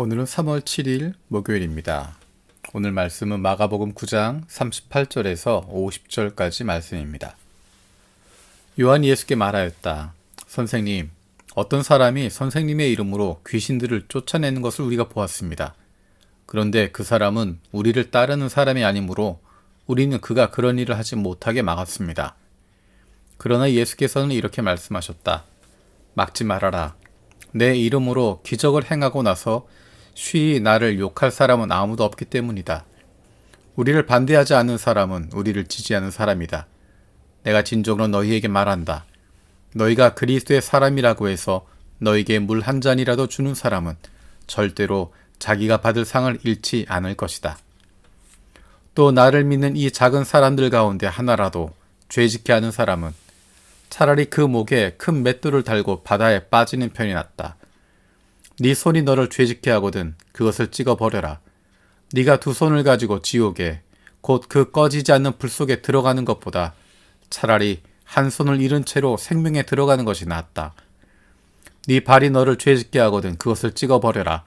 오늘은 3월 7일 목요일입니다. 오늘 말씀은 마가복음 9장 38절에서 50절까지 말씀입니다. 요한이 예수께 말하였다. 선생님, 어떤 사람이 선생님의 이름으로 귀신들을 쫓아내는 것을 우리가 보았습니다. 그런데 그 사람은 우리를 따르는 사람이 아니므로 우리는 그가 그런 일을 하지 못하게 막았습니다. 그러나 예수께서는 이렇게 말씀하셨다. 막지 말아라. 내 이름으로 기적을 행하고 나서 쉬이 나를 욕할 사람은 아무도 없기 때문이다. 우리를 반대하지 않는 사람은 우리를 지지하는 사람이다. 내가 진정으로 너희에게 말한다. 너희가 그리스도의 사람이라고 해서 너희에게 물 한 잔이라도 주는 사람은 절대로 자기가 받을 상을 잃지 않을 것이다. 또 나를 믿는 이 작은 사람들 가운데 하나라도 죄짓게 하는 사람은 차라리 그 목에 큰 맷돌을 달고 바다에 빠지는 편이 낫다. 네 손이 너를 죄짓게 하거든 그것을 찍어버려라. 네가 두 손을 가지고 지옥에 곧 그 꺼지지 않는 불 속에 들어가는 것보다 차라리 한 손을 잃은 채로 생명에 들어가는 것이 낫다. 네 발이 너를 죄짓게 하거든 그것을 찍어버려라.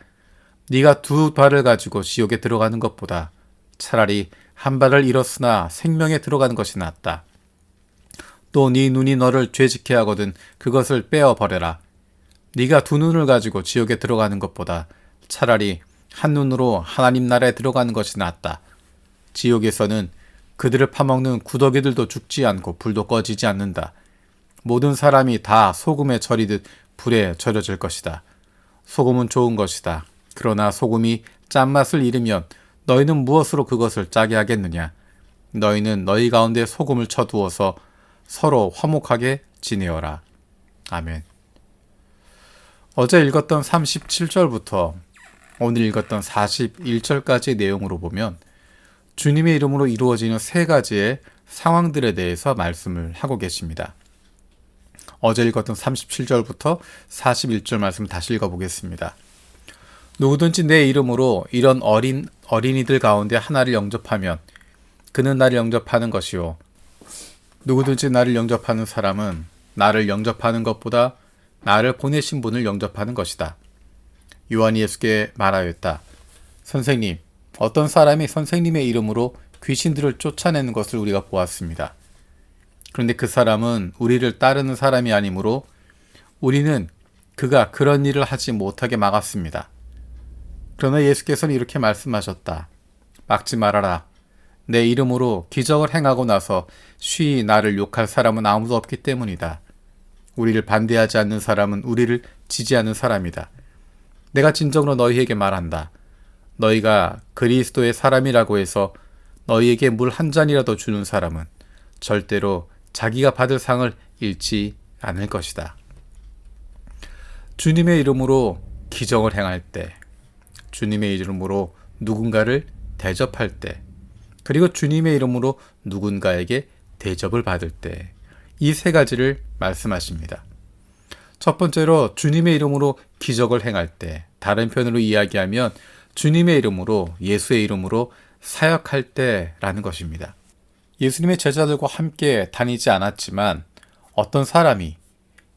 네가 두 발을 가지고 지옥에 들어가는 것보다 차라리 한 발을 잃었으나 생명에 들어가는 것이 낫다. 또 네 눈이 너를 죄짓게 하거든 그것을 빼어버려라. 네가 두 눈을 가지고 지옥에 들어가는 것보다 차라리 한 눈으로 하나님 나라에 들어가는 것이 낫다. 지옥에서는 그들을 파먹는 구더기들도 죽지 않고 불도 꺼지지 않는다. 모든 사람이 다 소금에 절이듯 불에 절여질 것이다. 소금은 좋은 것이다. 그러나 소금이 짠맛을 잃으면 너희는 무엇으로 그것을 짜게 하겠느냐? 너희는 너희 가운데 소금을 쳐두어서 서로 화목하게 지내어라. 아멘. 어제 읽었던 37절부터 오늘 읽었던 41절까지의 내용으로 보면 주님의 이름으로 이루어지는 세 가지의 상황들에 대해서 말씀을 하고 계십니다. 어제 읽었던 37절부터 41절 말씀 다시 읽어보겠습니다. 누구든지 내 이름으로 이런 어린이들 가운데 하나를 영접하면 그는 나를 영접하는 것이요. 누구든지 나를 영접하는 사람은 나를 영접하는 것보다 나를 보내신 분을 영접하는 것이다. 요한이 예수께 말하였다. 선생님, 어떤 사람이 선생님의 이름으로 귀신들을 쫓아내는 것을 우리가 보았습니다. 그런데 그 사람은 우리를 따르는 사람이 아니므로 우리는 그가 그런 일을 하지 못하게 막았습니다. 그러나 예수께서는 이렇게 말씀하셨다. 막지 말아라. 내 이름으로 기적을 행하고 나서 쉬이 나를 욕할 사람은 아무도 없기 때문이다. 우리를 반대하지 않는 사람은 우리를 지지하는 사람이다. 내가 진정으로 너희에게 말한다. 너희가 그리스도의 사람이라고 해서 너희에게 물 한 잔이라도 주는 사람은 절대로 자기가 받을 상을 잃지 않을 것이다. 주님의 이름으로 기적을 행할 때, 주님의 이름으로 누군가를 대접할 때, 그리고 주님의 이름으로 누군가에게 대접을 받을 때, 이 세 가지를 말씀하십니다. 첫 번째로 주님의 이름으로 기적을 행할 때, 다른 편으로 이야기하면 주님의 이름으로, 예수의 이름으로 사역할 때라는 것입니다. 예수님의 제자들과 함께 다니지 않았지만 어떤 사람이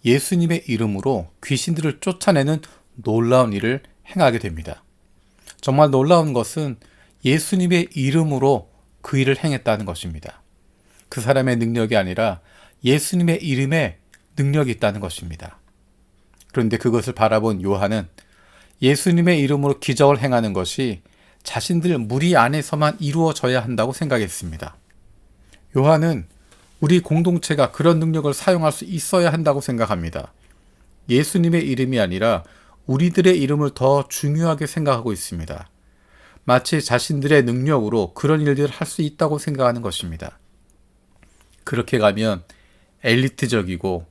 예수님의 이름으로 귀신들을 쫓아내는 놀라운 일을 행하게 됩니다. 정말 놀라운 것은 예수님의 이름으로 그 일을 행했다는 것입니다. 그 사람의 능력이 아니라 예수님의 이름에 능력이 있다는 것입니다. 그런데 그것을 바라본 요한은 예수님의 이름으로 기적을 행하는 것이 자신들 무리 안에서만 이루어져야 한다고 생각했습니다. 요한은 우리 공동체가 그런 능력을 사용할 수 있어야 한다고 생각합니다. 예수님의 이름이 아니라 우리들의 이름을 더 중요하게 생각하고 있습니다. 마치 자신들의 능력으로 그런 일들을 할 수 있다고 생각하는 것입니다. 그렇게 가면 엘리트적이고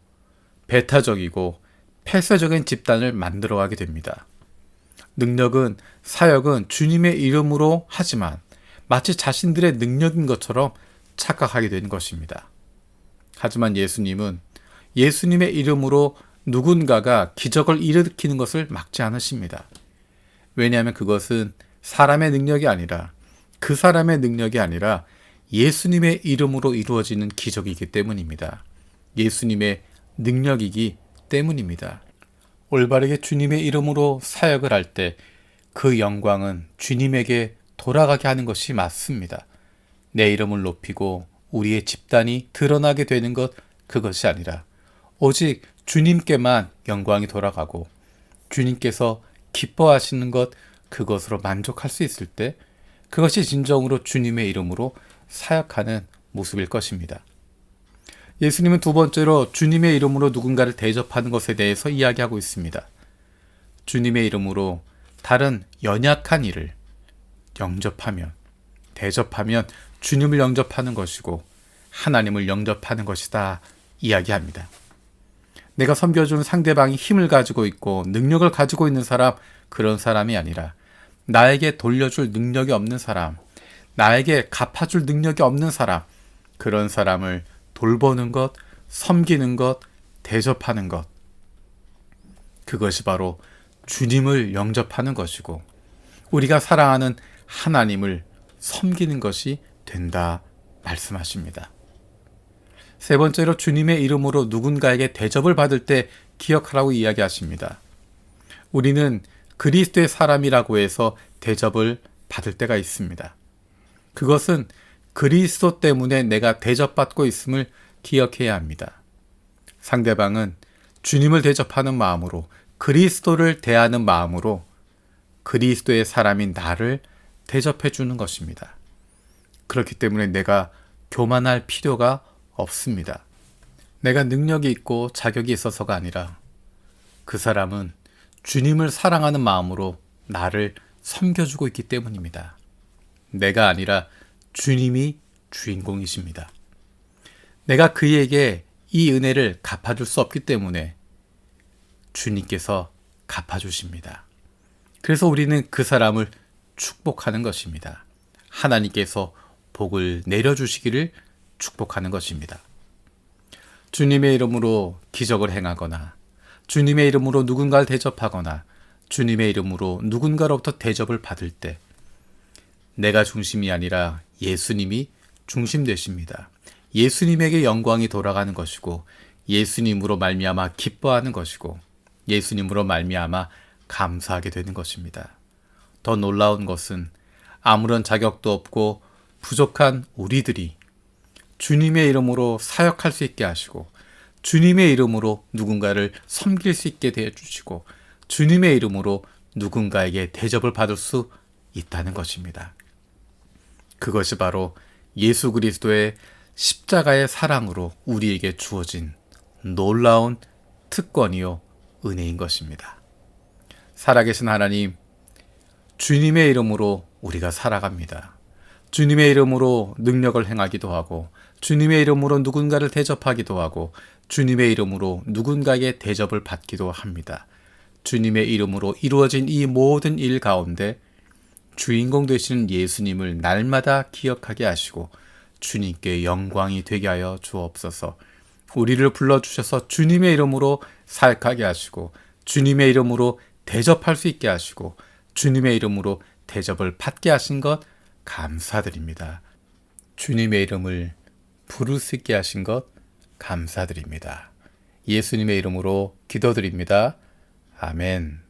배타적이고 폐쇄적인 집단을 만들어가게 됩니다. 능력은, 사역은 주님의 이름으로 하지만 마치 자신들의 능력인 것처럼 착각하게 되는 것입니다. 하지만 예수님은 예수님의 이름으로 누군가가 기적을 일으키는 것을 막지 않으십니다. 왜냐하면 그것은 사람의 능력이 아니라, 그 사람의 능력이 아니라 예수님의 이름으로 이루어지는 기적이기 때문입니다. 예수님의 능력이기 때문입니다. 올바르게 주님의 이름으로 사역을 할 때 그 영광은 주님에게 돌아가게 하는 것이 맞습니다. 내 이름을 높이고 우리의 집단이 드러나게 되는 것, 그것이 아니라 오직 주님께만 영광이 돌아가고 주님께서 기뻐하시는 것, 그것으로 만족할 수 있을 때 그것이 진정으로 주님의 이름으로 사역하는 모습일 것입니다. 예수님은 두 번째로 주님의 이름으로 누군가를 대접하는 것에 대해서 이야기하고 있습니다. 주님의 이름으로 다른 연약한 이를 영접하면, 대접하면 주님을 영접하는 것이고 하나님을 영접하는 것이다 이야기합니다. 내가 섬겨준 상대방이 힘을 가지고 있고 능력을 가지고 있는 사람, 그런 사람이 아니라 나에게 돌려줄 능력이 없는 사람, 나에게 갚아줄 능력이 없는 사람, 그런 사람을 돌보는 것, 섬기는 것, 대접하는 것, 그것이 바로 주님을 영접하는 것이고 우리가 사랑하는 하나님을 섬기는 것이 된다 말씀하십니다. 세 번째로 주님의 이름으로 누군가에게 대접을 받을 때 기억하라고 이야기하십니다. 우리는 그리스도의 사람이라고 해서 대접을 받을 때가 있습니다. 그것은 그리스도 때문에 내가 대접받고 있음을 기억해야 합니다. 상대방은 주님을 대접하는 마음으로, 그리스도를 대하는 마음으로 그리스도의 사람인 나를 대접해 주는 것입니다. 그렇기 때문에 내가 교만할 필요가 없습니다. 내가 능력이 있고 자격이 있어서가 아니라 그 사람은 주님을 사랑하는 마음으로 나를 섬겨주고 있기 때문입니다. 내가 아니라 주님이 주인공이십니다. 내가 그에게 이 은혜를 갚아줄 수 없기 때문에 주님께서 갚아주십니다. 그래서 우리는 그 사람을 축복하는 것입니다. 하나님께서 복을 내려주시기를 축복하는 것입니다. 주님의 이름으로 기적을 행하거나 주님의 이름으로 누군가를 대접하거나 주님의 이름으로 누군가로부터 대접을 받을 때 내가 중심이 아니라 예수님이 중심 되십니다. 예수님에게 영광이 돌아가는 것이고 예수님으로 말미암아 기뻐하는 것이고 예수님으로 말미암아 감사하게 되는 것입니다. 더 놀라운 것은 아무런 자격도 없고 부족한 우리들이 주님의 이름으로 사역할 수 있게 하시고 주님의 이름으로 누군가를 섬길 수 있게 되어주시고 주님의 이름으로 누군가에게 대접을 받을 수 있다는 것입니다. 그것이 바로 예수 그리스도의 십자가의 사랑으로 우리에게 주어진 놀라운 특권이요 은혜인 것입니다. 살아계신 하나님, 주님의 이름으로 우리가 살아갑니다. 주님의 이름으로 능력을 행하기도 하고 주님의 이름으로 누군가를 대접하기도 하고 주님의 이름으로 누군가에게 대접을 받기도 합니다. 주님의 이름으로 이루어진 이 모든 일 가운데 주인공 되시는 예수님을 날마다 기억하게 하시고 주님께 영광이 되게 하여 주옵소서. 우리를 불러주셔서 주님의 이름으로 사역하게 하시고 주님의 이름으로 대접할 수 있게 하시고 주님의 이름으로 대접을 받게 하신 것 감사드립니다. 주님의 이름을 부를 수 있게 하신 것 감사드립니다. 예수님의 이름으로 기도드립니다. 아멘.